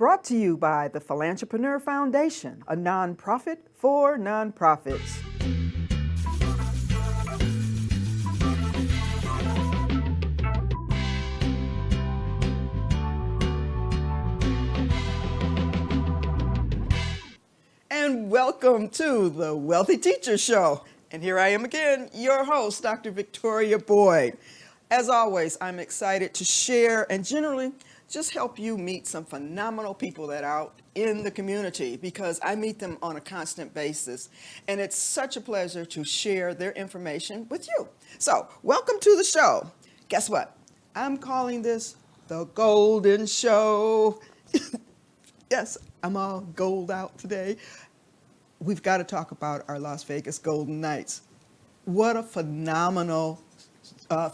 Brought to you by the Philanthropreneur Foundation, a nonprofit for nonprofits. And welcome to the Wealthy Teacher Show. And here I am again, your host, Dr. Victoria Boyd. As always, I'm excited to share and generally just help you meet some phenomenal people that are out in the community, because I meet them on a constant basis. And it's such a pleasure to share their information with you. So welcome to the show. Guess what? I'm calling this the Golden Show. Yes, I'm all gold out today. We've got to talk about our Las Vegas Golden Knights. What a phenomenal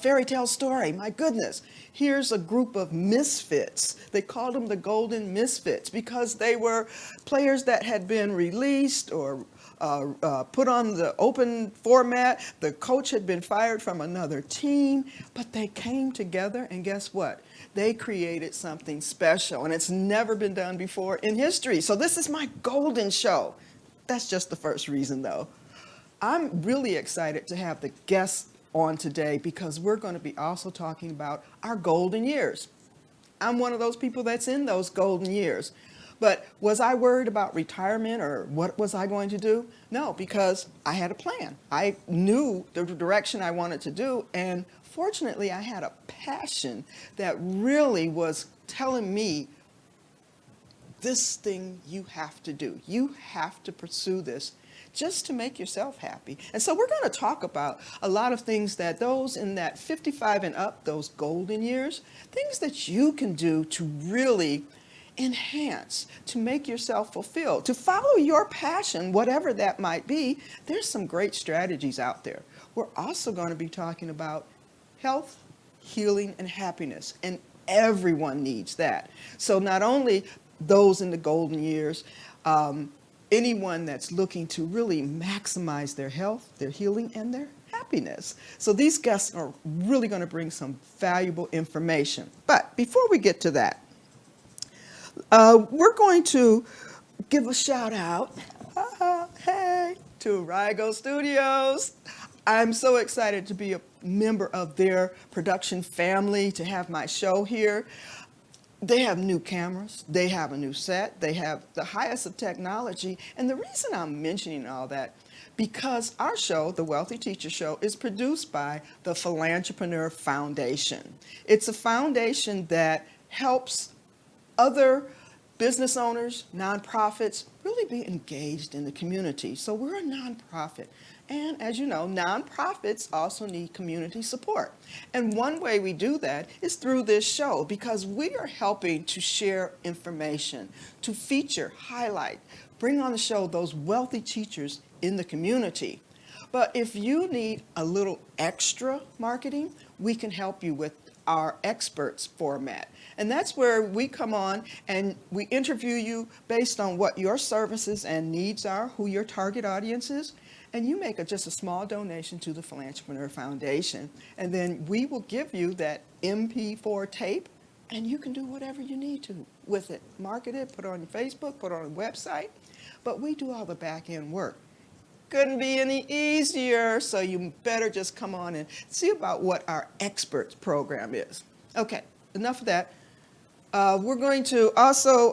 fairy tale story. My goodness. Here's a group of misfits. They called them the Golden Misfits because they were players that had been released or put on the open format. The coach had been fired from another team, but they came together, and guess what? They created something special, and it's never been done before in history. So this is my Golden Show. That's just the first reason, though. I'm really excited to have the guests on today because we're going to be also talking about our golden years. I'm one of those people that's in those golden years. But was I worried about retirement or what was I going to do? No, because I had a plan. I knew the direction I wanted to do, and fortunately I had a passion that really was telling me, this thing you have to do. You have to pursue this just to make yourself happy. And so we're going to talk about a lot of things that those in that 55 and up, those golden years, things that you can do to really enhance, to make yourself fulfilled, to follow your passion, whatever that might be. There's some great strategies out there. We're also going to be talking about health, healing, and happiness, and everyone needs that. So not only those in the golden years, anyone that's looking to really maximize their health, their healing, and their happiness. So these guests are really going to bring some valuable information. But before we get to that, we're going to give a shout out, hey, to Rigo Studios. I'm so excited to be a member of their production family, to have my show here. They have new cameras, they have a new set, they have the highest of technology. And the reason I'm mentioning all that, because our show, the Wealthy Teacher Show, is produced by the Philanthropreneur Foundation. It's a foundation that helps other business owners, nonprofits, really be engaged in the community. So we're a nonprofit. And as you know, nonprofits also need community support. And one way we do that is through this show, because we are helping to share information, to feature, highlight, bring on the show those wealthy teachers in the community. But if you need a little extra marketing, we can help you with our experts format. And that's where we come on and we interview you based on what your services and needs are, who your target audience is. And you make just a small donation to the Philanthropreneur Foundation. And then we will give you that MP4 tape, and you can do whatever you need to with it. Market it, put it on your Facebook, put it on a website. But we do all the back end work. Couldn't be any easier, so you better just come on and see about what our experts program is. Okay, enough of that. We're going to also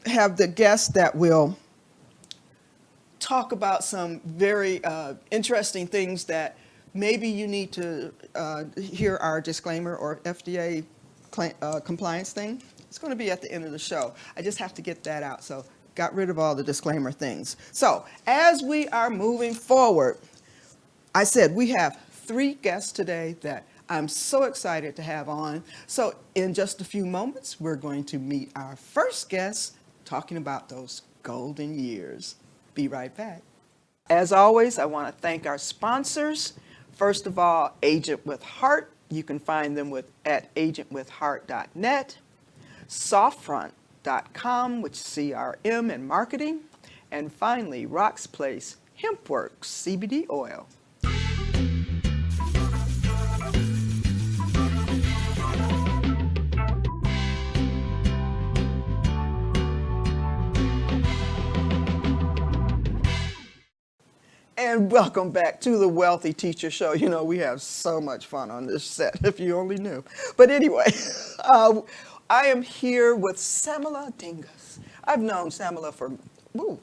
have the guests that will talk about some very interesting things that maybe you need to hear our disclaimer or FDA compliance thing. It's going to be at the end of the show. I just have to get that out. So got rid of all the disclaimer things. So as we are moving forward, I said we have 3 guests today that I'm so excited to have on. So in just a few moments, we're going to meet our first guest talking about those golden years. Be right back. As always, I want to thank our sponsors. First of all, Agent with Heart. You can find them at agentwithheart.net. Softfront.com, which is CRM and marketing. And finally, Rock's Place Hempworks CBD oil. And welcome back to the Wealthy Teacher Show. You know, we have so much fun on this set, if you only knew. But anyway, I am here with Samela Dingus. I've known Samela for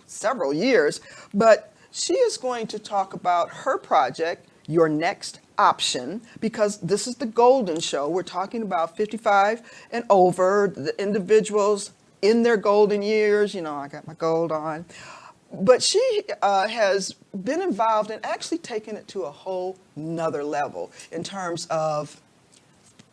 several years, but she is going to talk about her project, Your Next Option, because this is the golden show. We're talking about 55 and over, the individuals in their golden years. You know, I got my gold on. But she has been involved in actually taking it to a whole nother level in terms of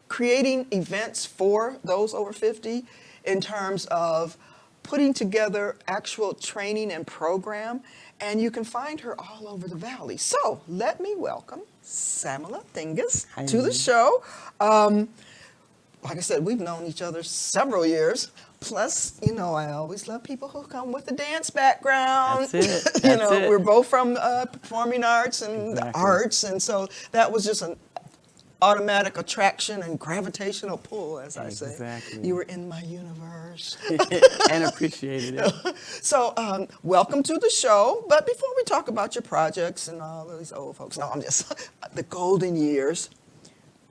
creating events for those over 50, in terms of putting together actual training and program, and you can find her all over the valley. So let me welcome Samela Dingus to the show. Like I said, we've known each other several years. Plus, you know, I always love people who come with a dance background. That's it. You know, we're both from performing arts and arts, and so that was just an automatic attraction and gravitational pull, as I say. Exactly. You were in my universe. And appreciated it. So, welcome to the show. But before we talk about your projects and all of these old folks, no, I'm just the golden years.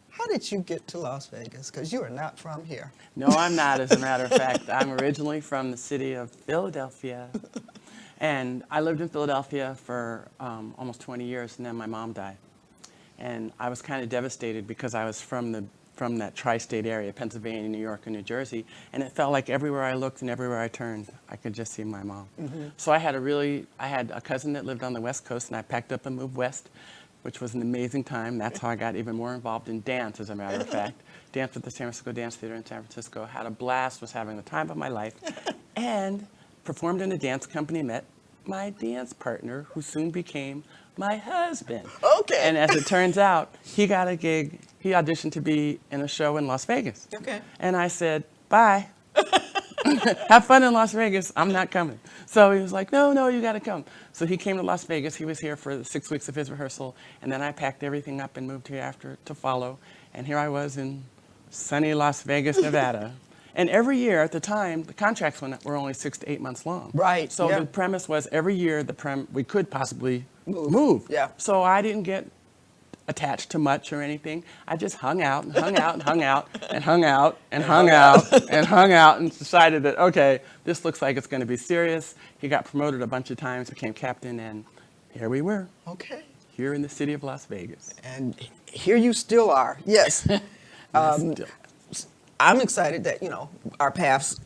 How did you get to Las Vegas? Because you are not from here. No, I'm not, as a matter of fact. I'm originally from the city of Philadelphia. And I lived in Philadelphia for almost 20 years, and then my mom died. And I was kind of devastated because I was from that tri-state area, Pennsylvania, New York, and New Jersey, and it felt like everywhere I looked and everywhere I turned, I could just see my mom. Mm-hmm. So I had a cousin that lived on the West Coast, and I packed up and moved west, which was an amazing time. That's how I got even more involved in dance, as a matter of fact. Danced with the San Francisco Dance Theater in San Francisco, had a blast, was having the time of my life, and performed in a dance company, met my dance partner, who soon became my husband. Okay. And as it turns out, he got a gig. He auditioned to be in a show in Las Vegas. Okay. And I said, bye. Have fun in Las Vegas. I'm not coming. So he was like, no, you got to come. So he came to Las Vegas. He was here for the 6 weeks of his rehearsal. And then I packed everything up and moved here after to follow. And here I was in sunny Las Vegas, Nevada. And every year at the time, the contracts were only 6 to 8 months long. Right. So yeah. the premise was every year we could possibly move. Yeah. So I didn't get attached to much or anything. I just hung out and hung out and hung out and hung out and hung out and hung out and decided that, okay, this looks like it's going to be serious. He got promoted a bunch of times, became captain, and here we were. Okay. Here in the city of Las Vegas. And here you still are. Yes. Still. I'm excited that, you know, our paths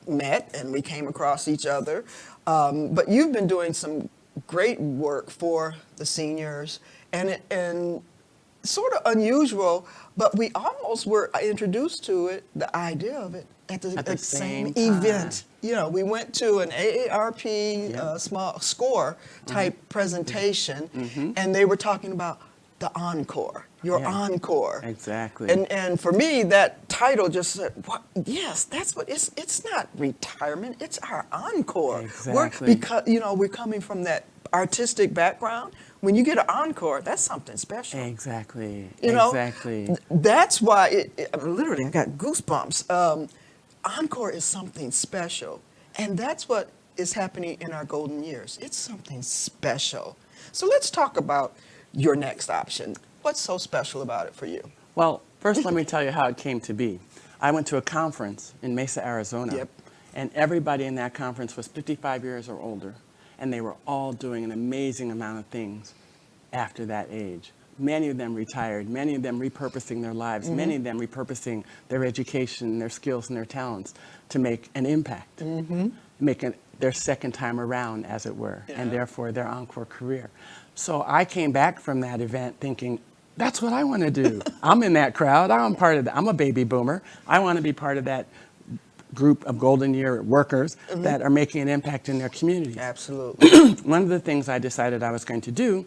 met and we came across each other. But you've been doing some great work for the seniors, and sort of unusual, but we almost were introduced to it, the idea of it, at the same event. You know, we went to an AARP small score type presentation, and they were talking about the encore, your encore. Exactly. And for me, that title just said, what? Yes, that's what it's not retirement, it's our encore. Exactly. Because, you know, we're coming from that artistic background. When you get an encore, that's something special. Exactly. You know, exactly. That's why literally I got goosebumps. Encore is something special, and that's what is happening in our golden years. It's something special. So let's talk about your next option. What's so special about it for you? Well, first let me tell you how it came to be. I went to a conference in Mesa, Arizona, Yep. and everybody in that conference was 55 years or older, and they were all doing an amazing amount of things after that age. Many of them retired, many of them repurposing their lives, many of them repurposing their education, their skills, and their talents to make an impact, make their second time around, as it were, and therefore their encore career. So I came back from that event thinking, that's what I want to do. I'm in that crowd. I'm part of that. I'm a baby boomer. I want to be part of that group of golden year workers that are making an impact in their communities. Absolutely. One of the things I decided I was going to do,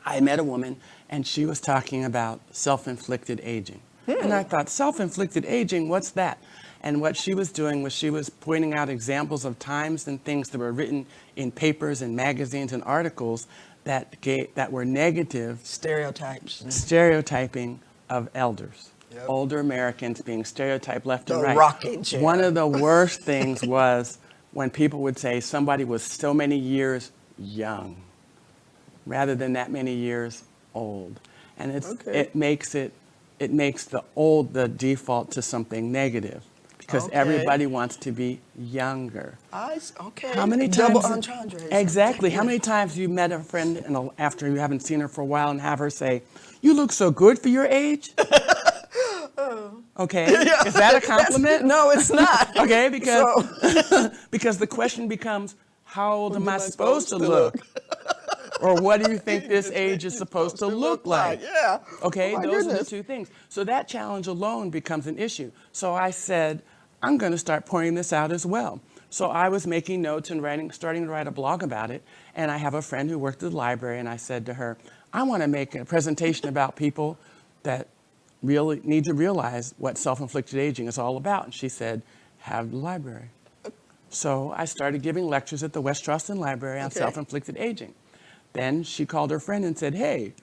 I met a woman and she was talking about self-inflicted aging. And I thought, self-inflicted aging, what's that? And what she was doing was she was pointing out examples of times and things that were written in papers and magazines and articles that were negative. Stereotyping of elders. Yep. Older Americans being stereotyped left and right. The rocking chair. One of the worst things was when people would say somebody was so many years young. rather than that many years old. And Okay. it makes the default to something negative, because Okay. everybody wants to be younger. Okay. How many Double times? entendres. Exactly. How many times have you met a friend after you haven't seen her for a while and have her say, "You look so good for your age"? Okay. Is that a compliment? No, it's not. Okay, because So- because the question becomes, how old am I supposed to look? Or what do you think this age is supposed to look like? Yeah. Okay, Oh, my those are the goodness. two things. So that challenge alone becomes an issue. So I said, I'm going to start pointing this out as well. So I was making notes and starting to write a blog about it. And I have a friend who worked at the library, and I said to her, I want to make a presentation about people that really need to realize what self-inflicted aging is all about. And she said, have the library. So I started giving lectures at the West Charleston Library on Okay. self-inflicted aging. Then she called her friend and said, hey,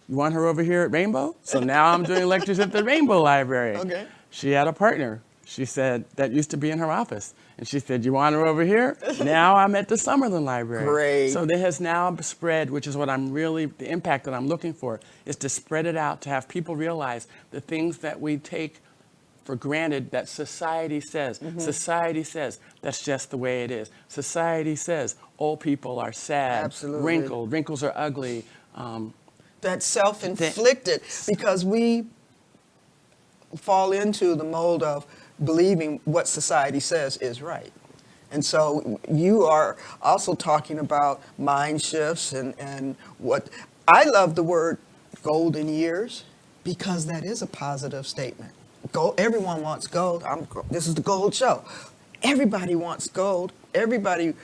you want her over here at Rainbow? So now I'm doing lectures at the Rainbow Library. Okay. She had a partner, she said, that used to be in her office. And she said, you want her over here? Now I'm at the Summerlin Library. Great. So that has now spread, which is what the impact that I'm looking for, is to spread it out, to have people realize the things that we take for granted that society says. Society says that's just the way it is. Society says old people are sad, Absolutely. wrinkled, wrinkles are ugly. That's self-inflicted because we fall into the mold of believing what society says is right. And so you are also talking about mind shifts and what I love the word golden years because that is a positive statement. Gold, everyone wants gold. This is the gold show. Everybody wants gold. Everybody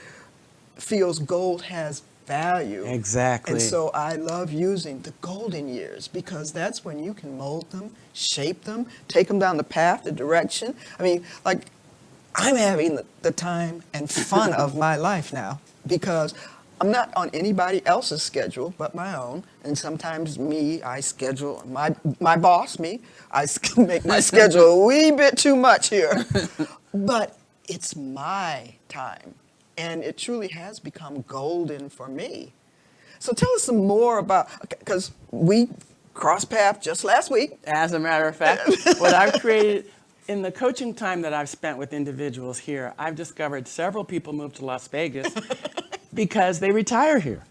feels gold has value. Exactly. And so I love using the golden years because that's when you can mold them, shape them, take them down the path, the direction. I mean, like, I'm having the time and fun of my life now because I'm not on anybody else's schedule but my own. And sometimes I schedule, my boss, I make my schedule a wee bit too much here. But it's my time. And it truly has become golden for me. So tell us some more about, because we crossed paths just last week. As a matter of fact, what I've created in the coaching time that I've spent with individuals here, I've discovered several people move to Las Vegas because they retire here.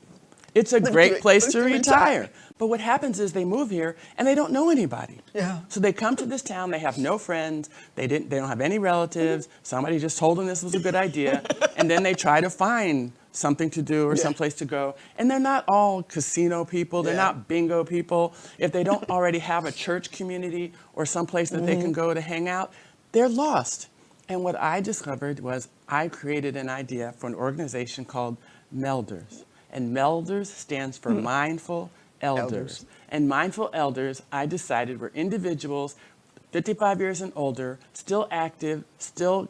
It's a great place to retire. But what happens is they move here and they don't know anybody. Yeah. So they come to this town, they have no friends, they don't have any relatives, somebody just told them this was a good idea, and then they try to find something to do or someplace to go. And they're not all casino people, they're not bingo people. If they don't already have a church community or someplace that they can go to hang out, they're lost. And what I discovered was I created an idea for an organization called Melders. And Melders stands for Mindful Elders. And Mindful Elders, I decided, were individuals 55 years and older, still active, still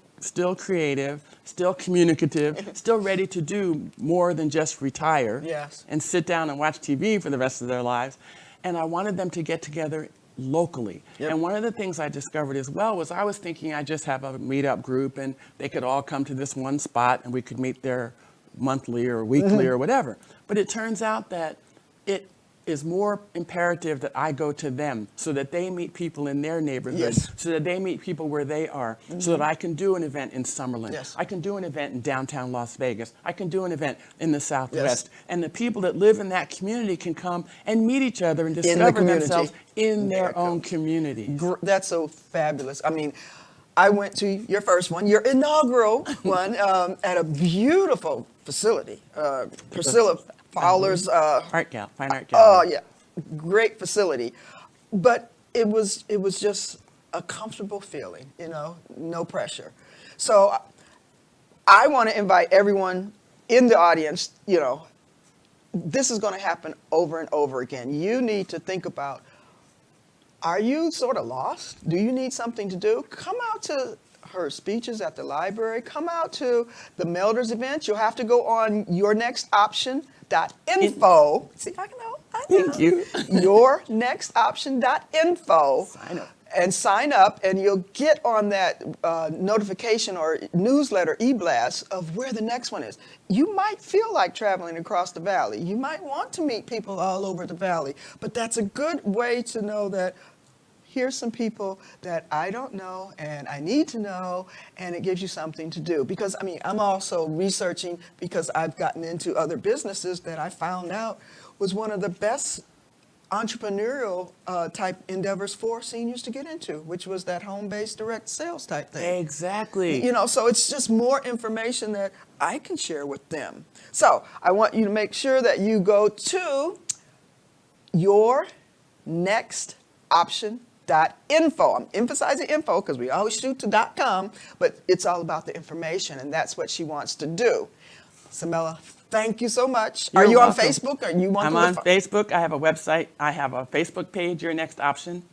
creative, still communicative, still ready to do more than just retire and sit down and watch TV for the rest of their lives. And I wanted them to get together locally. And one of the things I discovered as well was I was thinking I just have a meetup group and they could all come to this one spot and we could meet there monthly or weekly or whatever. But it turns out that it is more imperative that I go to them so that they meet people in their neighborhood, so that they meet people where they are, so that I can do an event in Summerlin. I can do an event in downtown Las Vegas. I can do an event in the Southwest. And the people that live in that community can come and meet each other and discover themselves in their own community. That's so fabulous. I mean, I went to your first one, your inaugural one, at a beautiful facility. Priscilla Fowler's fine art gallery. Oh yeah, great facility, but it was just a comfortable feeling, no pressure. So I want to invite everyone in the audience. This is going to happen over and over again. You need to think about: are you sort of lost? Do you need something to do? Come out to her speeches at the library. Come out to the Melders event. You'll have to go on yournextoption.info. See, I know. Thank you. yournextoption.info. Sign up. and sign up, and you'll get on that notification or newsletter e-blast of where the next one is. You might feel like traveling across the valley. You might want to meet people all over the valley, but that's a good way to know that here's some people that I don't know and I need to know, and it gives you something to do. Because, I mean, I'm also researching because I've gotten into other businesses that I found out was one of the best entrepreneurial type endeavors for seniors to get into, which was that home-based direct sales type thing. Exactly. You know, so it's just more information that I can share with them. So I want you to make sure that you go to yournextoption.info. I'm emphasizing info because we always shoot to .com, but it's all about the information, and that's what she wants to do. Samela, thank you so much. You're Are you welcome. on Facebook? Or you want I'm to on Facebook. I have a website. I have a Facebook page, Your Next Option,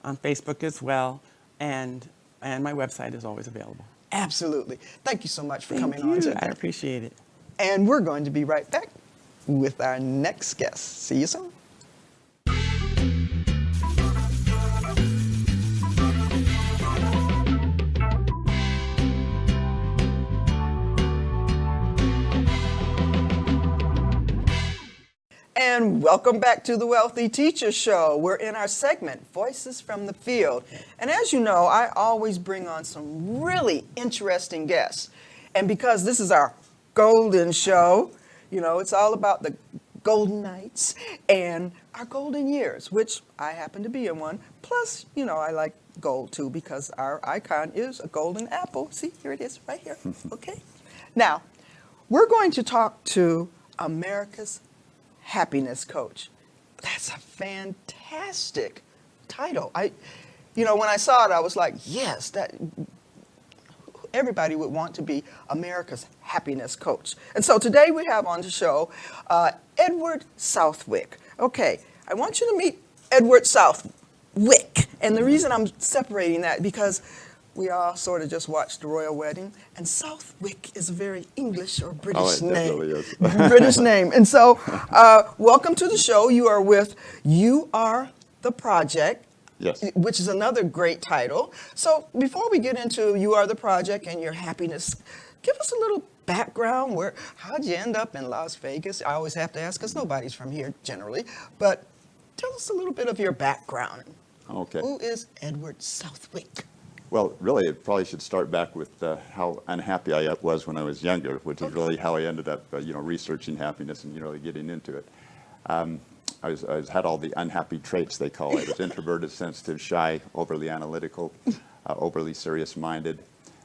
on Facebook as well, and my website is always available. Absolutely. Thank you so much for Thank coming on you. today. I appreciate it. And we're going to be right back with our next guest. See you soon. And welcome back to the Wealthy Teacher Show. We're in our segment, Voices from the Field. And as you know, I always bring on some really interesting guests. And because this is our golden show, you know, it's all about the golden nights and our golden years, which I happen to be in one. Plus, you know, I like gold too because our icon is a golden apple. See, here it is right here. Okay. Now, we're going to talk to America's Happiness Coach. That's a fantastic title. You know, when I saw it, I was like, yes, that everybody would want to be America's Happiness Coach. And so today we have on the show Edward Southwick. Okay, I want you to meet Edward Southwick. And the reason I'm separating that because we all sort of just watched the royal wedding, and Southwick is a very English or British name. Definitely is. British name. And so, welcome to the show. You are with You Are the Project, Yes. which is another great title. So, before we get into You Are the Project and your happiness, give us a little background. How'd you end up in Las Vegas? I always have to ask because nobody's from here generally. But tell us a little bit of your background. Okay. Who is Edward Southwick? Well, really, it probably should start back with how unhappy I was when I was younger, which is really how I ended up, researching happiness and really getting into it. I had all the unhappy traits, they call it. I was introverted, sensitive, shy, overly analytical, overly serious-minded.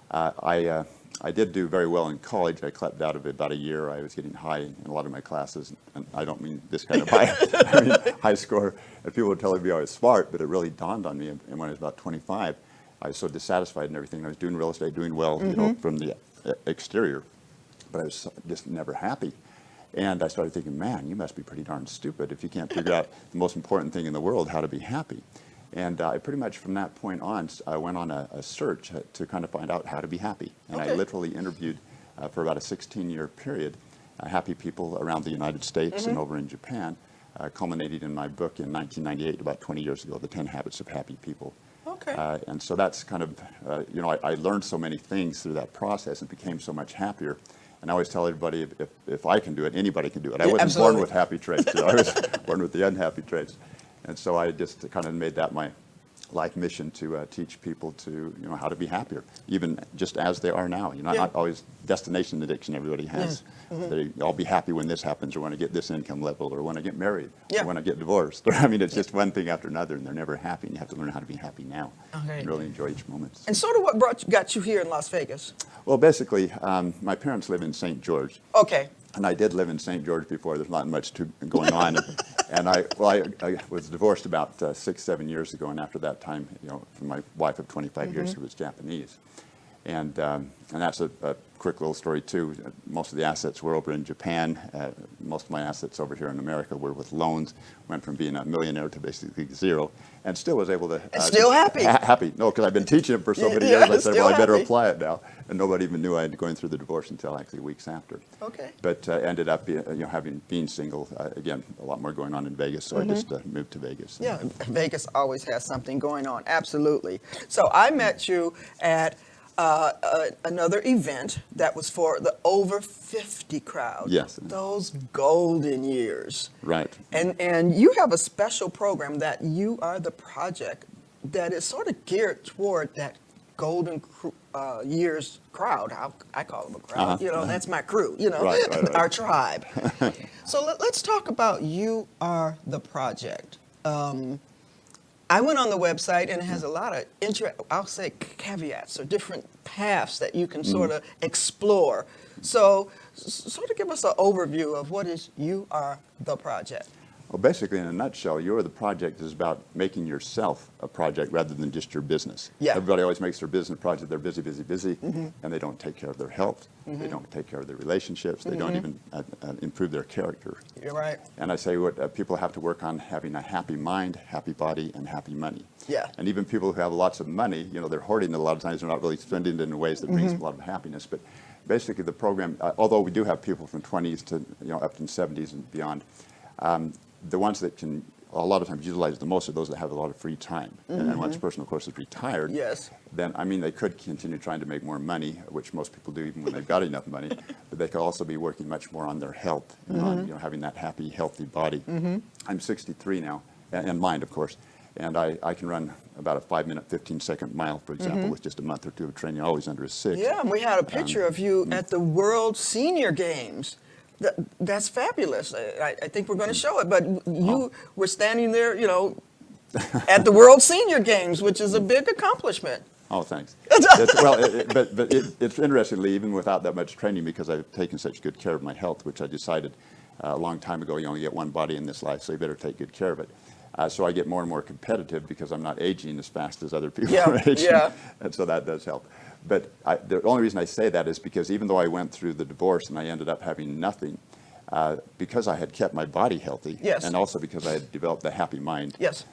I did do very well in college. I clept out of it about a year. I was getting high in a lot of my classes, and I don't mean this kind of high. I mean high score. And people were telling me I was smart, but it really dawned on me. And when I was about 25, I was so dissatisfied in everything. I was doing real estate, doing well, you know, from the exterior, but I was just never happy. And I started thinking, man, you must be pretty darn stupid if you can't figure out the most important thing in the world, how to be happy. And I pretty much from that point on, I went on a search to kind of find out how to be happy. And I literally interviewed for about a 16-year period happy people around the United States and over in Japan, culminating in my book in 1998, about 20 years ago, The 10 Habits of Happy People. Okay. And so that's kind of, I learned so many things through that process and became so much happier. And I always tell everybody, if I can do it, anybody can do it. I wasn't born with happy traits. I was born with the unhappy traits. And so I just kind of made that my life mission to teach people to, how to be happier, even just as they are now. Not always destination addiction everybody has. I'll be happy when this happens, or when I get this income level, or when I get married, or when I get divorced. I mean, it's just one thing after another, and they're never happy. And you have to learn how to be happy now and really enjoy each moment. And sort of what got you here in Las Vegas? Well, basically, my parents live in St. George. Okay. And I did live in St. George before. There's not much going on. And I was divorced about 6-7 years ago. And after that time, from my wife of 25 years who was Japanese. And that's a quick little story too. Most of the assets were over in Japan. Most of my assets over here in America were with loans. Went from being a millionaire to basically zero, and still was able to. Still happy. Happy. No, because I've been teaching it for so many Yeah, years. I said, still well, I better happy. apply it now. And nobody even knew I had going through the divorce until actually weeks after. Okay. But ended up, being single. Again, a lot more going on in Vegas, so I just moved to Vegas. Yeah, Vegas always has something going on. Absolutely. So I met you at another event that was for the over 50 crowd. Yes. Those golden years. Right. And you have a special program that you are the project that is sort of geared toward that golden years crowd. I call them a crowd. That's my crew. Right. Our tribe. So let's talk about You Are the Project. I went on the website and it has a lot of I'll say caveats or different paths that you can sort of explore. So sort of give us an overview of what is You Are the Project. Well, basically, in a nutshell, You Are the Project is about making yourself a project rather than just your business. Yeah. Everybody always makes their business project. They're busy, and they don't take care of their health. They don't take care of their relationships. They don't even improve their character. You're right. And I say what people have to work on having a happy mind, happy body, and happy money. Yeah. And even people who have lots of money, they're hoarding it a lot of times. They're not really spending it in ways that brings a lot of happiness. But basically, the program, although we do have people from 20s to up to 70s and beyond, the ones that can a lot of times utilize the most are those that have a lot of free time. And once a person, of course, is retired, Yes. then, they could continue trying to make more money, which most people do even when they've got enough money, but they could also be working much more on their health and on having that happy, healthy body. I'm 63 now, and mind, of course, and I can run about a 5-minute, 15-second mile, for example, with just a month or two of training, always under a 6. Yeah, and we had a picture of you at the World Senior Games. That's fabulous. I think we're going to show it. But you were standing there, at the World Senior Games, which is a big accomplishment. Oh, thanks. It's interestingly, even without that much training, because I've taken such good care of my health, which I decided a long time ago, you only get one body in this life, so you better take good care of it. So I get more and more competitive because I'm not aging as fast as other people are aging. Yeah. And so that does help. But the only reason I say that is because even though I went through the divorce and I ended up having nothing, because I had kept my body healthy, Yes. and also because I had developed a happy mind, Yes.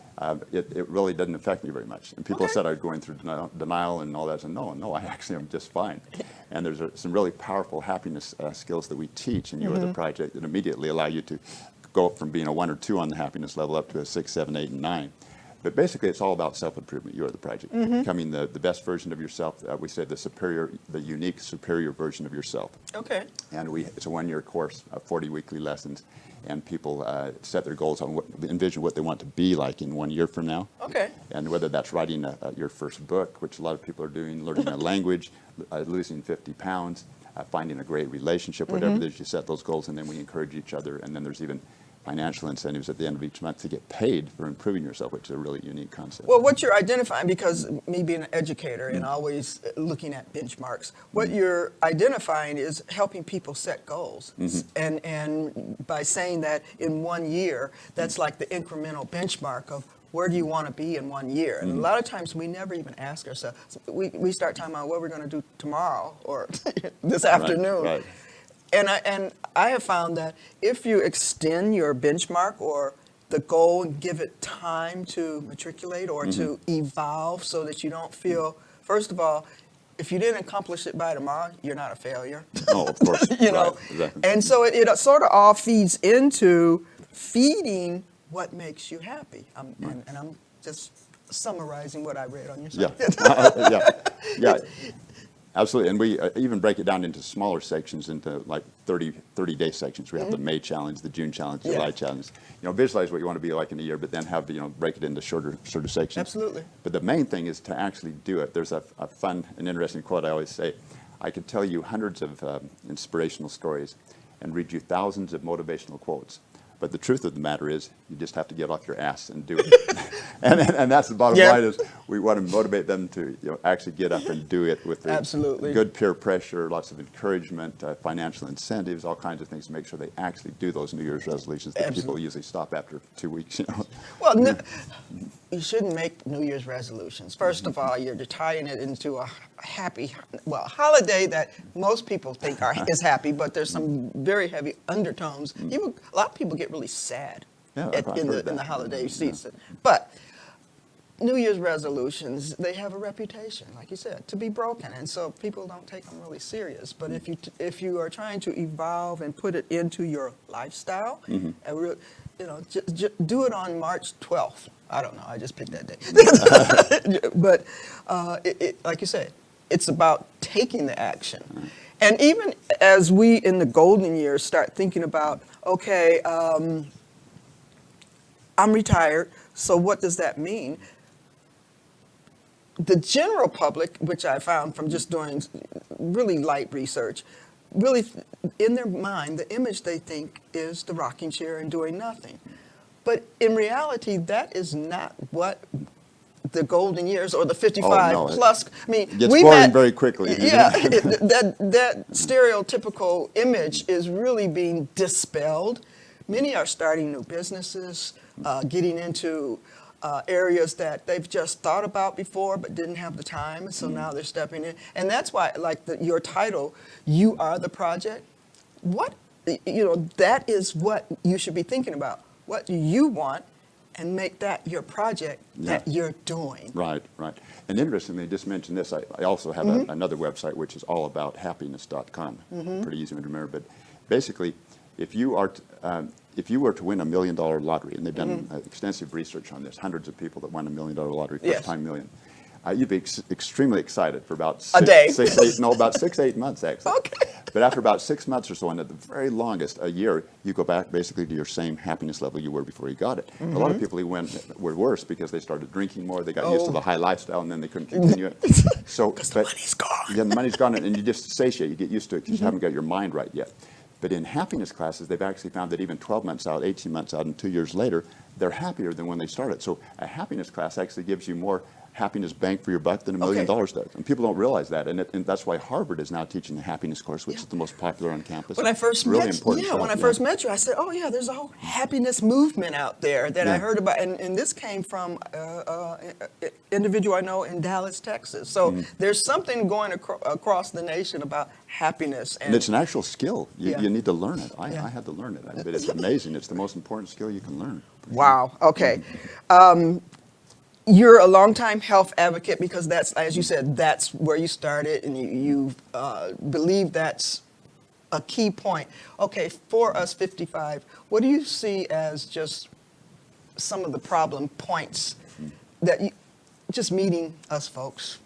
it really didn't affect me very much. And people Okay. said I was going through denial and all that. I said, no, I actually am just fine. And there's some really powerful happiness skills that we teach in You Are the Project that immediately allow you to go up from being a 1 or 2 on the happiness level up to a 6, 7, 8, and 9. But basically, it's all about self-improvement. You Are the Project. Becoming the best version of yourself. We say the unique, superior version of yourself. Okay. And it's a 1-year course, 40 weekly lessons. And people set their goals on envision what they want to be like in 1 year from now. Okay. And whether that's writing your first book, which a lot of people are doing, learning a language, losing 50 pounds, finding a great relationship, whatever it is, you set those goals, and then we encourage each other. And then there's even financial incentives at the end of each month to get paid for improving yourself, which is a really unique concept. Well, what you're identifying, because me being an educator and always looking at benchmarks, what you're identifying is helping people set goals. And by saying that in 1 year, that's like the incremental benchmark of where do you want to be in 1 year? And a lot of times we never even ask ourselves. We start talking about what we're going to do tomorrow or this afternoon. Right. And I have found that if you extend your benchmark or the goal and give it time to matriculate or to evolve so that you don't feel, first of all, if you didn't accomplish it by tomorrow, you're not a failure. Oh, of course. Know? Right, exactly. And so it sort of all feeds into feeding what makes you happy. And I'm just summarizing what I read on your site. Yeah. Absolutely, and we even break it down into smaller sections, into like 30-day sections. We have the May challenge, the June challenge, the July challenge. Visualize what you want to be like in a year, but then have break it into shorter sections. Absolutely. But the main thing is to actually do it. There's a fun and interesting quote I always say. I could tell you hundreds of inspirational stories and read you thousands of motivational quotes. But the truth of the matter is, you just have to get off your ass and do it. and that's the bottom line is we want to motivate them to actually get up and do it with Absolutely. good peer pressure, lots of encouragement, financial incentives, all kinds of things to make sure they actually do those New Year's resolutions that people usually stop after 2 weeks. Well, you shouldn't make New Year's resolutions. First of all, you're tying it into a happy, well, holiday that most people think is happy, but there's some very heavy undertones. Even a lot of people get really sad in the holiday season. But New Year's resolutions, they have a reputation, like you said, to be broken, and so people don't take them really serious. But if you are trying to evolve and put it into your lifestyle, and do it on March 12th. I don't know, I just picked that day. But like you said, it's about taking the action. And even as we in the golden years start thinking about, okay, I'm retired, so what does that mean? The general public, which I found from just doing really light research, really in their mind, the image they think is the rocking chair and doing nothing. But in reality, that is not what the golden years or the 55 plus. I mean, it gets boring very quickly. Yeah, that stereotypical image is really being dispelled. Many are starting new businesses, getting into areas that they've just thought about before but didn't have the time, so now they're stepping in. And that's why, like your title, You Are the Project, that is what you should be thinking about. What do you want? And make that your project that you're doing. Right. And interestingly, just mention this, I also have another website which is allabouthappiness.com. Pretty easy to remember, but basically, if you were to win $1 million lottery, and they've done extensive research on this, hundreds of people that won $1 million lottery, first time million, you'd be extremely excited for about a day. About 6-8 months actually. Okay. But after about 6 months or so, and at the very longest, a year, you go back basically to your same happiness level you were before you got it. A lot of people were worse because they started drinking more, they got used to the high lifestyle, and then they couldn't continue it. So, because the money's gone. Yeah, the money's gone, and you just satiate, you get used to it because you haven't got your mind right yet. But in happiness classes, they've actually found that even 12 months out, 18 months out, and 2 years later, they're happier than when they started. So a happiness class actually gives you more happiness bang for your buck than $1 million does. And people don't realize that. And that's why Harvard is now teaching the happiness course, which is the most popular on campus. When I first met you, I said, oh yeah, there's a whole happiness movement out there that I heard about. And this came from an individual I know in Dallas, Texas. So there's something going across the nation about happiness. And it's an actual skill. You need to learn it. I had to learn it. But it's amazing. It's the most important skill you can learn. Wow. Okay. You're a longtime health advocate because that's, as you said, that's where you started, and you believe that's a key point. Okay, for us 55, what do you see as just some of the problem points that just meeting us folks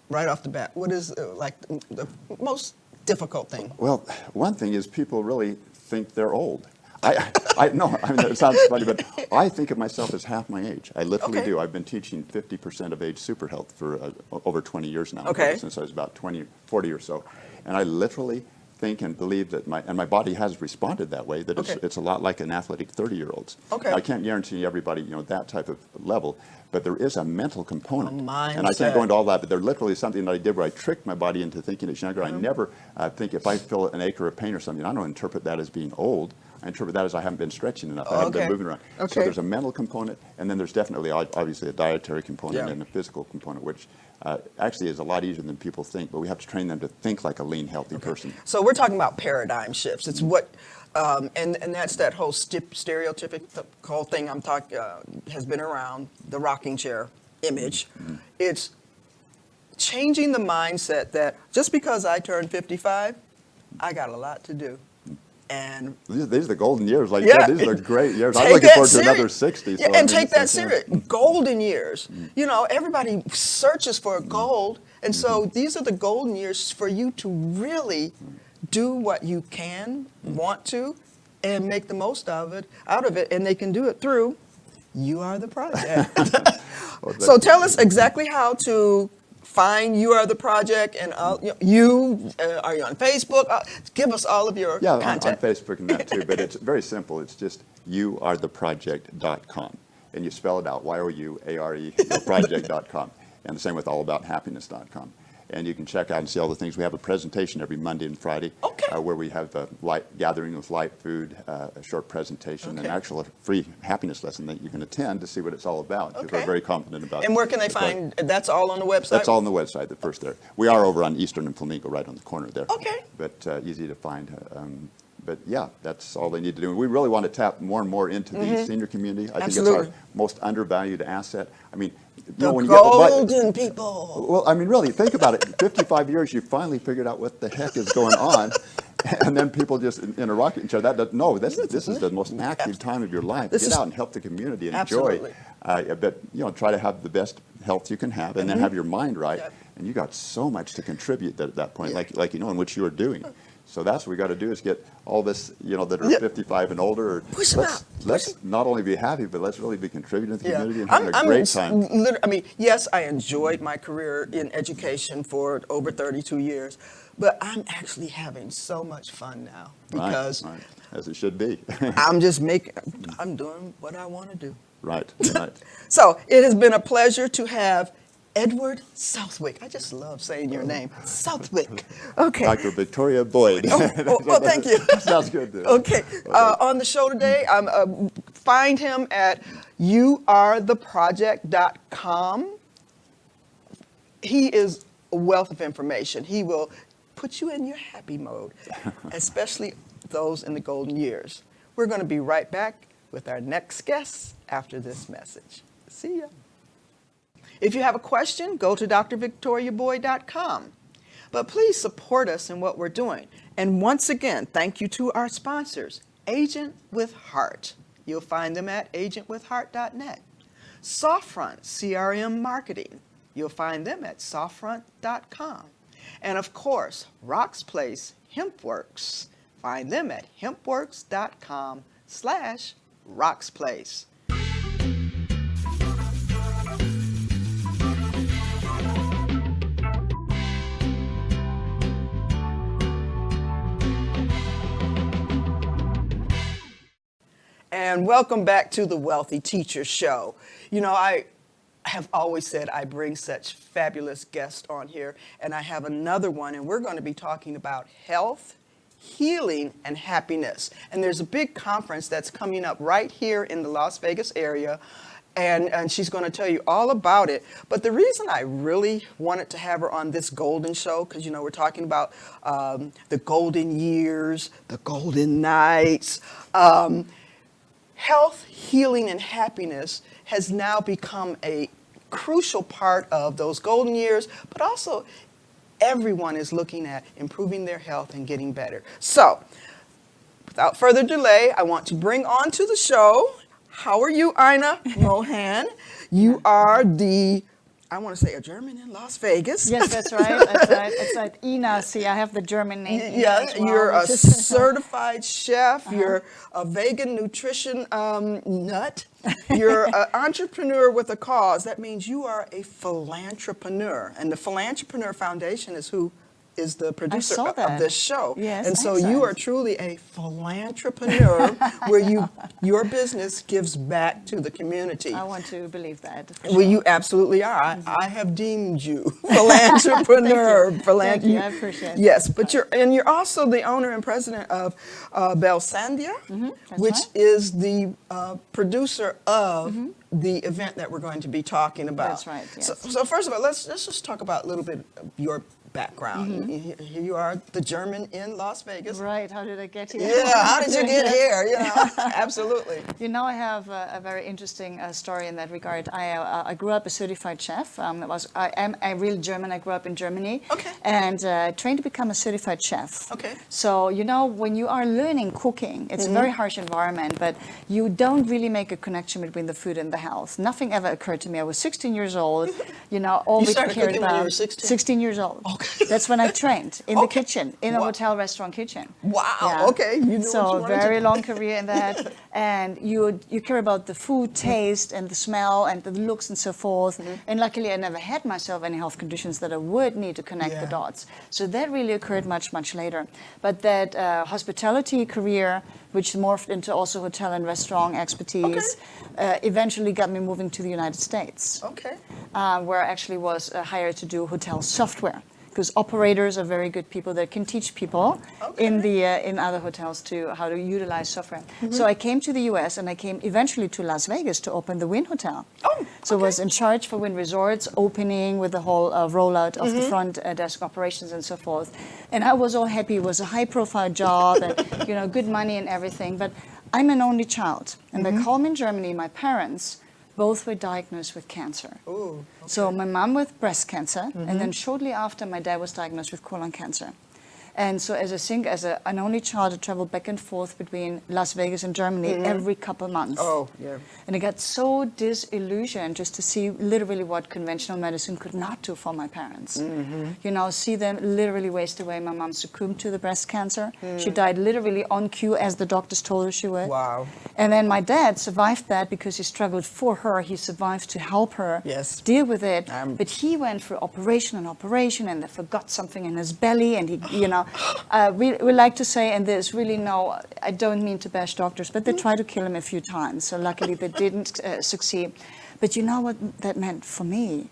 right off the bat? What is like the most difficult thing? Well, one thing is people really think they're old. I know, I mean, it sounds funny, but I think of myself as half my age. I literally do. I've been teaching 50% of age super health for over 20 years now, since I was about 40 or so. And I literally think and believe that my body has responded that way, that it's a lot like an athletic 30-year-old's. I can't guarantee everybody, that type of level, but there is a mental component. And I can't go into all that, but there literally is something that I did where I tricked my body into thinking it's younger. I never think if I feel an ache or a pain or something, I don't interpret that as being old. I interpret that as I haven't been stretching enough. I haven't been moving around. So there's a mental component, and then there's definitely, obviously, a dietary component and a physical component, which actually is a lot easier than people think, but we have to train them to think like a lean, healthy person. So we're talking about paradigm shifts. It's what, and that's that whole stereotypical thing I'm talking, has been around, the rocking chair image. It's changing the mindset that just because I turned 55, I got a lot to do. And these are the golden years, like these are great years. I'm looking forward to another 60. So and take that serious. Golden years. Everybody searches for gold, and so these are the golden years for you to really do what you can, want to, and make the most out of it, and they can do it through You Are the Project. So tell us exactly how to find You Are the Project, and are you on Facebook? Give us all of your content. On Facebook and that too, but it's very simple. It's just youaretheproject.com, and you spell it out, Y-O-U-A-R-E, project.com, and the same with allabouthappiness.com. And you can check out and see all the things. We have a presentation every Monday and Friday. where we have a gathering with light food, a short presentation, an actual free happiness lesson that you can attend to see what it's all about. Because we're very confident about it. And where can they find, that's all on the website? That's all on the website, the first there. We are over on Eastern and Flamingo, right on the corner there. Okay. But easy to find. But yeah, that's all they need to do. We really want to tap more and more into the senior community. I think it's our most undervalued asset. I mean, The when you golden people. well, I mean, really, think about it. 55 years, you finally figured out what the heck is going on, and then people just interrupt each other. This is the most active time of your life. Get out and help the community and enjoy. But try to have the best health you can have, and then have your mind right. And you got so much to contribute at that point, like in which you are doing. So that's what we got to do is get all this, that are 55 and older. Push them out. Let's not only be happy, but let's really be contributing to the community and having a great time. Yes, I enjoyed my career in education for over 32 years, but I'm actually having so much fun now because right. As it should be. I'm doing what I want to do. Right. So it has been a pleasure to have Edward Southwick. I just love saying your name, Southwick. Okay. Dr. Victoria Boyd. Oh, thank you. Sounds good. Dude. Okay. On the show today, find him at youaretheproject.com. He is a wealth of information. He will put you in your happy mode, especially those in the golden years. We're going to be right back with our next guest after this message. See ya. If you have a question, go to drvictoriaboyd.com. But please support us in what we're doing. And once again, thank you to our sponsors, Agent with Heart. You'll find them at agentwithheart.net. Softfront CRM Marketing. You'll find them at softfront.com. And of course, Rock's Place HempWorks. Find them at hempworks.com/rocksplace. And welcome back to the Wealthy Teacher Show. I have always said I bring such fabulous guests on here, and I have another one, and we're going to be talking about health, healing, and happiness. And there's a big conference that's coming up right here in the Las Vegas area, and she's going to tell you all about it. But the reason I really wanted to have her on this golden show, because, we're talking about the golden years, the golden nights, health, healing, and happiness has now become a crucial part of those golden years, but also everyone is looking at improving their health and getting better. So, without further delay, I want to bring on to the show, how are you, Ina Mohan? You are I want to say a German in Las Vegas. Yes, that's right. It's like Ina. See, I have the German name. Yeah, as well, you're a certified chef. You're a vegan nutrition nut. You're an entrepreneur with a cause. That means you are a philanthropreneur. And the Philanthropreneur Foundation is who is the producer of this show. Yes, and so you are truly a philanthropreneur where your business gives back to the community. I want to believe that. Well, you absolutely are. I have deemed you philanthropreneur. Thank you. I appreciate it. Yes, but you're also the owner and president of Belsandia, which is the producer of the event that we're going to be talking about. That's right. Yes. So first of all, let's just talk about a little bit of your background. Here you are, the German in Las Vegas. Right. How did I get here? Yeah. How did you get here? Absolutely. I have a very interesting story in that regard. I grew up a certified chef. I am a real German. I grew up in Germany. Okay. And trained to become a certified chef. Okay. So, when you are learning cooking, it's a very harsh environment, but you don't really make a connection between the food and the health. Nothing ever occurred to me. I was 16 years old. All you we started cared cooking about. when you were 16? 16 years old. Okay. That's when I trained in the kitchen, in a hotel restaurant kitchen. Wow. Yeah. Okay. You knew what you wanted very to long career in that, and you care about the food taste and the smell and the looks and so forth. And luckily, I never had myself any health conditions that I would need to connect the dots. So that really occurred much later. But that hospitality career, which morphed into also hotel and restaurant expertise, eventually got me moving to the United States. Okay. Where I actually was hired to do hotel software. because operators are very good people that can teach people in other hotels to how to utilize software. So I came to the US and I came eventually to Las Vegas to open the Wynn Hotel. So I was in charge for Wynn Resorts, opening with the whole rollout of the front desk operations and so forth. And I was all happy. It was a high-profile job and good money and everything. But I'm an only child. And back home in Germany, my parents both were diagnosed with cancer. Ooh, okay. So my mom with breast cancer, and then shortly after, my dad was diagnosed with colon cancer. And so as an only child, I traveled back and forth between Las Vegas and Germany every couple months. Oh, yeah. And I got so disillusioned just to see literally what conventional medicine could not do for my parents. See them literally waste away. My mom succumbed to the breast cancer. She died literally on cue as the doctors told her she would. Wow. And then my dad survived that because he struggled for her. He survived to help her Yes. deal with it. But he went through operation and they forgot something in his belly and he, we like to say, and there's really no, I don't mean to bash doctors, but they tried to kill him a few times. So luckily they didn't succeed. But you know what that meant for me?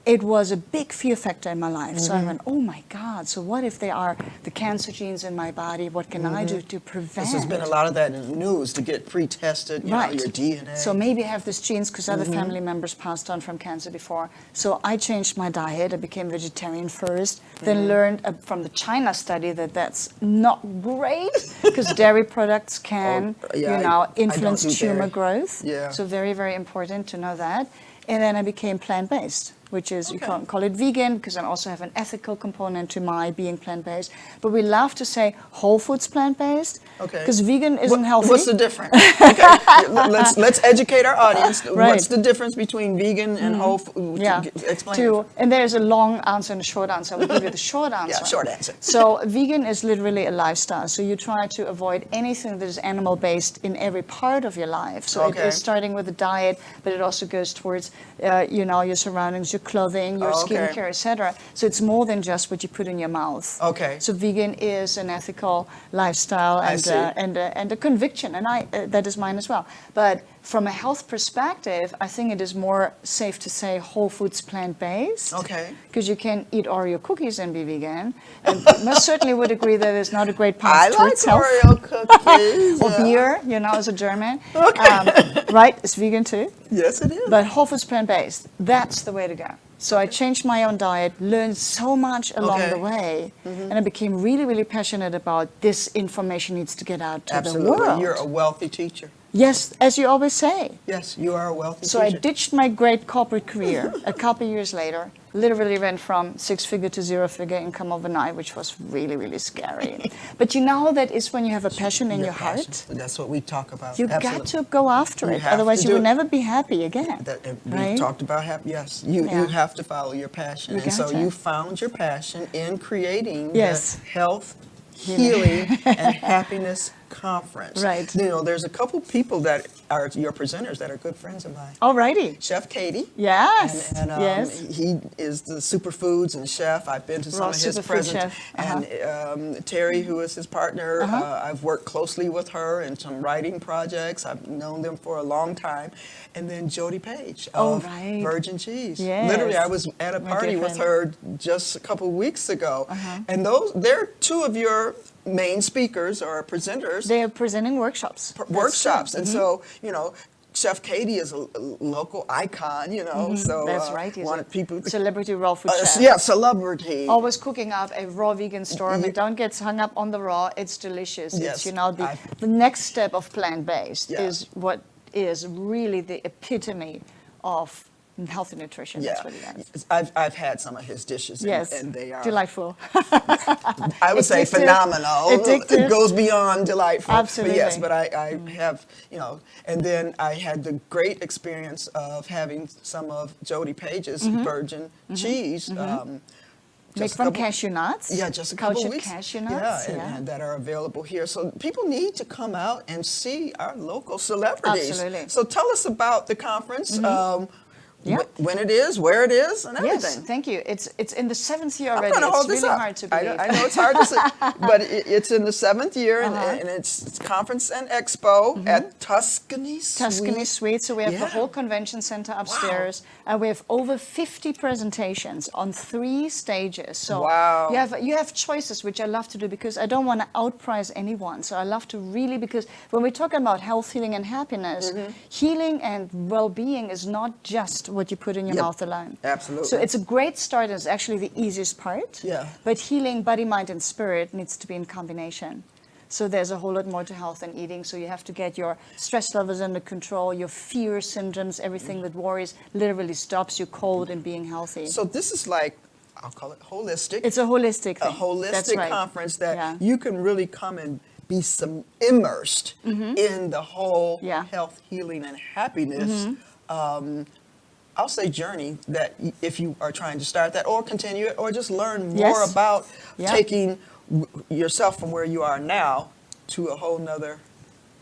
It was a big fear factor in my life. So I went, oh my God, so what if they are the cancer genes in my body? What can I do to prevent? There's been a lot of that in the news to get pre-tested, you know, your DNA. So maybe I have these genes because other family members passed on from cancer before. So I changed my diet. I became vegetarian first, then learned from the China study that that's not great because dairy products can, influence I don't do tumor dairy. growth. Yeah. So very, very important to know that. And then I became plant-based, which is, you can't call it vegan because I also have an ethical component to my being plant-based. But we love to say whole foods plant-based because vegan isn't healthy. What's the difference? Okay, let's educate our audience. Right. What's the difference between vegan and whole food? Explain. And there's a long answer and a short answer. We'll give you the short answer. Yeah, short answer. So vegan is literally a lifestyle. So you try to avoid anything that is animal-based in every part of your life. So it is starting with a diet, but it also goes towards, your surroundings, your clothing, your skincare, etc. So it's more than just what you put in your mouth. Okay. So vegan is an ethical lifestyle and a conviction, and that is mine as well. But from a health perspective, I think it is more safe to say whole foods plant-based. Okay. Because you can eat Oreo cookies and be vegan. And most certainly would agree that it's not a great path I like towards health. Oreo cookies. Or beer, as a German. Right, it's vegan too. Yes, it is. But whole foods plant-based, that's the way to go. So I changed my own diet, learned so much along the way, and I became really, really passionate about this information needs to get out to the world. You're a wealthy teacher. Yes, as you always say. Yes, you are a wealthy So teacher. I ditched my great corporate career a couple years later, literally went from 6-figure to 0-figure income overnight, which was really, really scary. But that is when you have a passion in your heart. That's what we talk about. You got to go after You it, have otherwise to you do will it. never be happy again. We talked about happy. Yes, you have to follow your passion, and so you found your passion in creating the health, healing, and happiness conference. Right. There's a couple people that are your presenters that are good friends of mine. Alrighty. Chef Katie. Yes. And yes. he is the superfoods and chef. I've been to some of his superfood presents. chef. And Terry, who is his partner, I've worked closely with her in some writing projects. I've known them for a long time. And then Jody Page of Virgin Cheese. Yes. Literally, I was at a party with her just a couple weeks ago. And they're two of your main speakers or presenters. They are presenting workshops. Workshops. And so, Chef Katie is a local icon, so That's right. He's wanted people to, celebrity raw food chef. yeah, celebrity. Always cooking up a raw vegan store, but don't get hung up on the raw. It's delicious. Yes. It's the next step of plant-based is what is really the epitome of healthy nutrition. Yeah, That's what it is. I've had some of his dishes, Yes, and they are delightful. I would say Addictive. phenomenal. Addictive. It goes beyond delightful. Absolutely. But yes, but I have, and then I had the great experience of having some of Jody Page's Virgin cheese. Make from cashew nuts. Yeah, just a couple Cultured weeks. cashew nuts. Yeah, and that are available here. So people need to come out and see our local celebrities. Absolutely. So tell us about the conference. Yeah. when it is, where it is, and Yes, everything. thank you. It's in the 7th year I'm already. going to hold It's this really up. hard to I believe. know it's hard to say, but it's in the 7th year, and it's conference and expo at Tuscany Tuscany Suite. So we have the Yeah. whole convention center upstairs, and we have over 50 presentations on 3 stages. So Wow. you have choices, which I love to do because I don't want to outprice anyone. So I love to really, because when we're talking about health, healing, and happiness, healing and well-being is not just what you put in your Yep. mouth alone. Absolutely. So it's a great start, and it's actually the easiest part. Yeah. But healing body, mind, and spirit needs to be in combination. So there's a whole lot more to health than eating. So you have to get your stress levels under control, your fear symptoms, everything that worries literally stops you cold in being healthy. So this is like, I'll call it holistic. It's a holistic thing. a holistic That's right. conference that Yeah. you can really come and be immersed in the whole Yeah. health, healing, and happiness. I'll say journey that if you are trying to start that or continue it or just learn more Yes. about Yeah. taking yourself from where you are now to a whole nother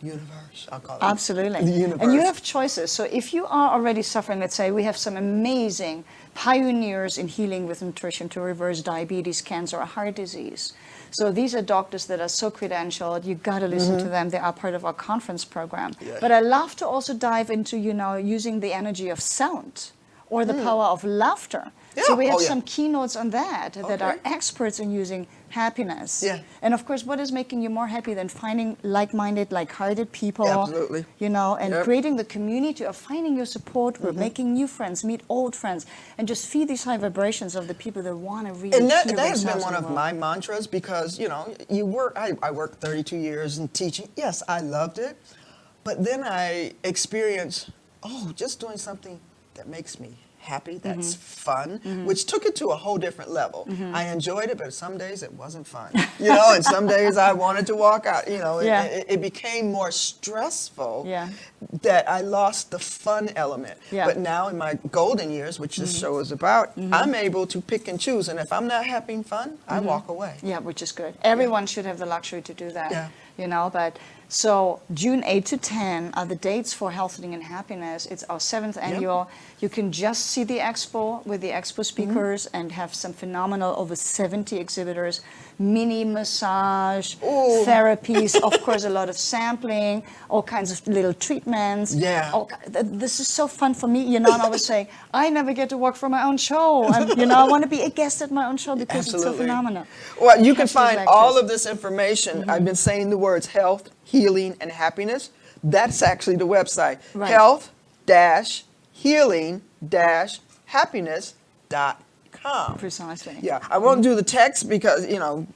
universe. I'll call it Absolutely. the universe. And you have choices. So if you are already suffering, let's say we have some amazing pioneers in healing with nutrition to reverse diabetes, cancer, or heart disease. So these are doctors that are so credentialed. You got to listen to them. They are part of our conference program. Yeah. But I love to also dive into, using the energy of sound or the power of laughter. So Yeah. we have Oh, yeah. some keynotes on that are Okay. experts in using happiness. Yeah. And of course, what is making you more happy than finding like-minded, like-hearted people? Absolutely. And Yep. Mm-hmm. creating the community of finding your support group, making new friends, meet old friends, and just feed these high vibrations of the people that want to really And that heal has been themselves one in of the world. Mm-hmm. my mantras because, I worked 32 years in teaching. Yes, I loved it. But then I experienced, just doing something that makes me happy, that's fun, which took it to a whole different level. I enjoyed it, but some days it wasn't fun. And some days I wanted to walk out. Yeah. It became more stressful Yeah. that I lost the fun element. Yeah. But now in my golden years, which this show is about, I'm able to pick and choose. And if I'm not having fun, I walk away. Yeah, which is good. Everyone should have the luxury to do that. Yeah. But so June 8 to 10 are the dates for Health, Healing, and Happiness. It's our 7th annual. You can just see the expo with the expo speakers and have some phenomenal, over 70 exhibitors, mini massage, therapies, of course, a lot of sampling, all kinds of little treatments. Yeah. This is so fun for me. And I was saying, I never get to work for my own show. I want to be a guest at my own show because it's so Absolutely. phenomenal. Well, you can Have these find lectures. all of this information. I've been saying the words health, healing, and happiness. That's actually the website. Right. health-healing-happiness.com. Precisely. Yeah, I won't do the text because, people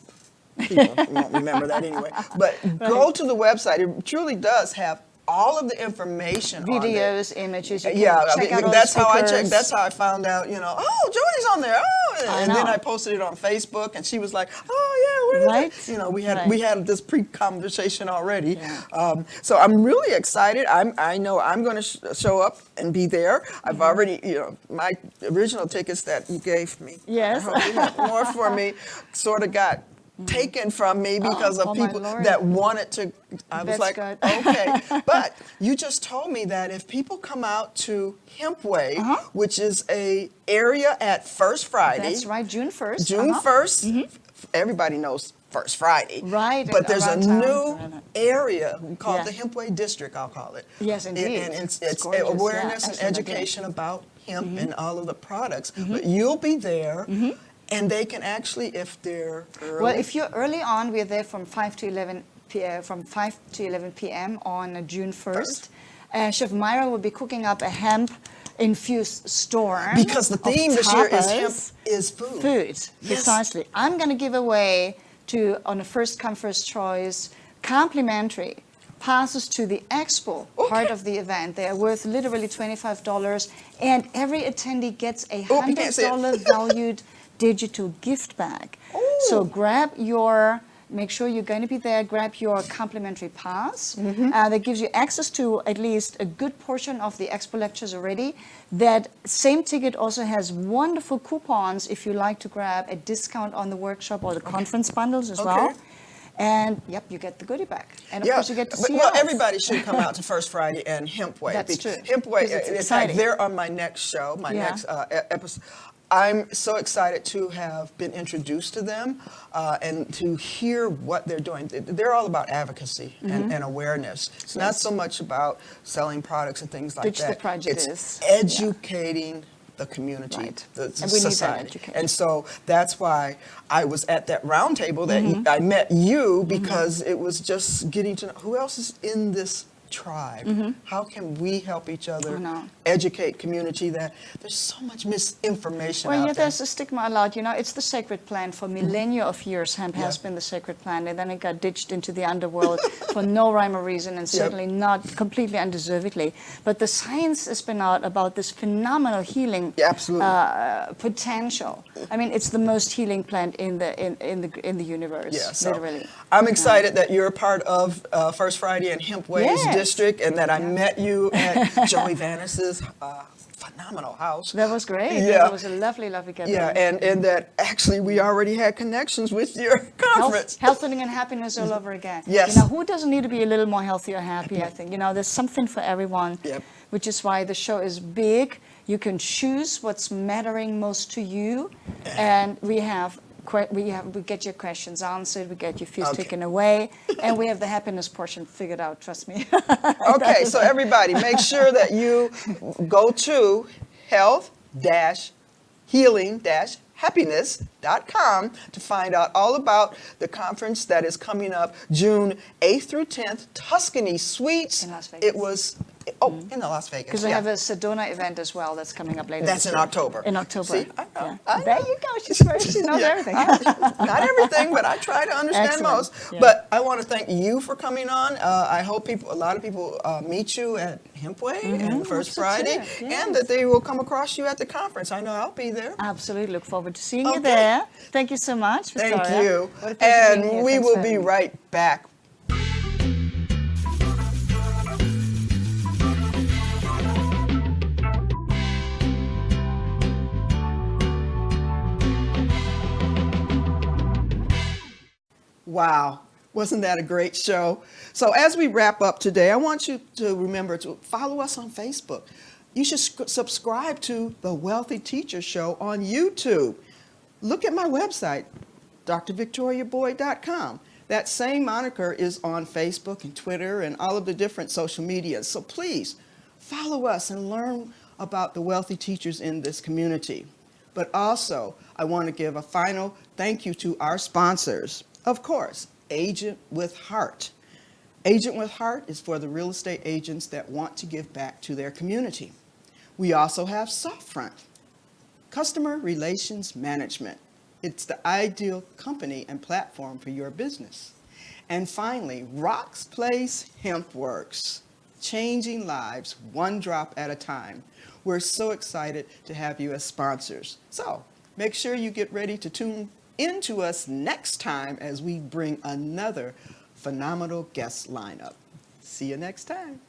won't remember that anyway. But go to the website. It truly does have all of the information on there. Videos, images. You can Yeah, check out all that's the how I speakers. checked. That's how I found out. Jody's on there. And then know. I posted it on Facebook, and she was like, "Oh yeah, where is it?" Right. We had this pre-conversation already. Yeah. So I'm really excited. I know I'm going to show up and be there. I've already, my original tickets that you gave me. Yes. I hope you have more for me. Sort of got taken from me because oh of my people Lord. that wanted to. I was That's like, good. okay. But you just told me that if people come out to Hempway, which is a area at First Friday. That's right, June 1st. June 1st. Everybody knows First Friday. Right, But there's a around town. new area called Yeah. the Hempway District, I'll call it. Yes, indeed. And it's gorgeous, awareness yeah, and absolutely. education about hemp and all of the products. But you'll be there. And they can actually, if they're early. Well, if you're early on, we're there from 5 to 11 p.m. on June 1st. Chef Myra will be cooking up a hemp-infused storm. Because the of theme this year is hemp tapas. is food. Food, Yes. precisely. I'm going to give away on a first come, first choice, complimentary passes to the expo part of the event. They are worth literally $25, and every attendee gets a Oh, you can't see it. $100 valued digital gift bag. So make sure you're going to be there, grab your complimentary pass. That gives you access to at least a good portion of the expo lectures already. That same ticket also has wonderful coupons if you like to grab a discount on the workshop or the conference bundles as well. And yep, you get the goodie bag. And of course you get to but, see well, us. everybody should come out to First Friday and Hempway. That's true. Hempway, 'Cause it's in fact, exciting. they're on my next show, my Yeah. next episode. I'm so excited to have been introduced to them and to hear what they're doing. They're all about advocacy Mm-hmm. and awareness. It's not so much about selling products and things like Which the that. project It's is. educating the community, Right. the And we need that society. education. And so that's why I was at that round table that Mm-hmm. I met you, because it was just getting to know who else is in this tribe. How can we help each other Mm-hmm. I know. educate community that there's so much misinformation Well, out yeah, there. there's a stigma a lot. You know, it's the sacred plant for millennia of years. Hemp has Yeah. been the sacred plant, and then it got ditched into the underworld for no rhyme or reason, and certainly not completely undeservedly. But the science has been out about this phenomenal healing Yeah, absolutely. potential. I mean, it's the most healing plant in the universe. Yeah, so literally. I'm excited that you're a part of First Friday and Hempway's Yes. district, and that I met you at Joey Vanis's phenomenal house. That was great. Yeah. It was a lovely, lovely gathering. Yeah, and that actually we already had connections with your conference. Health, health and happiness all over again. Yes. You know, who doesn't need to be a little more healthy or happy, I think. You know, there's something for everyone, Yep. which is why the show is big. You can choose what's mattering most to you. And we get your questions answered, we get your fears Okay. taken away, and we have the happiness portion figured out, trust me. Okay, so everybody, make sure that you go to health-healing-happiness.com to find out all about the conference that is coming up June 8th through 10th, Tuscany Suites. In Las Vegas. It was, in the Las Vegas. Because we yeah. have a Sedona event as well that's coming up later. That's this in year. October. In October. See, I know. Yeah. I There know. you go. She knows Yeah, everything. Not everything, but I try to understand Excellent. most. Yeah. But I want to thank you for coming on. I hope a lot of people meet you at Hempway and First That's Friday, it, yes. and that they will come across you at the conference. I know I'll be there. Absolutely. Look forward to seeing you Okay. there. Thank you so much, Victoria. Thank you. What a pleasure being And here. we Thanks will for be having me. right back. Wow, wasn't that a great show? So as we wrap up today, I want you to remember to follow us on Facebook. You should subscribe to the Wealthy Teacher Show on YouTube. Look at my website, drvictoriaboyd.com. That same moniker is on Facebook and Twitter and all of the different social medias. So please follow us and learn about the wealthy teachers in this community. But also, I want to give a final thank you to our sponsors. Of course, Agent with Heart. Agent with Heart is for the real estate agents that want to give back to their community. We also have Softfront, Customer Relations Management. It's the ideal company and platform for your business. And finally, Rock's Place Hemp Works, changing lives one drop at a time. We're so excited to have you as sponsors. So make sure you get ready to tune into us next time as we bring another phenomenal guest lineup. See you next time.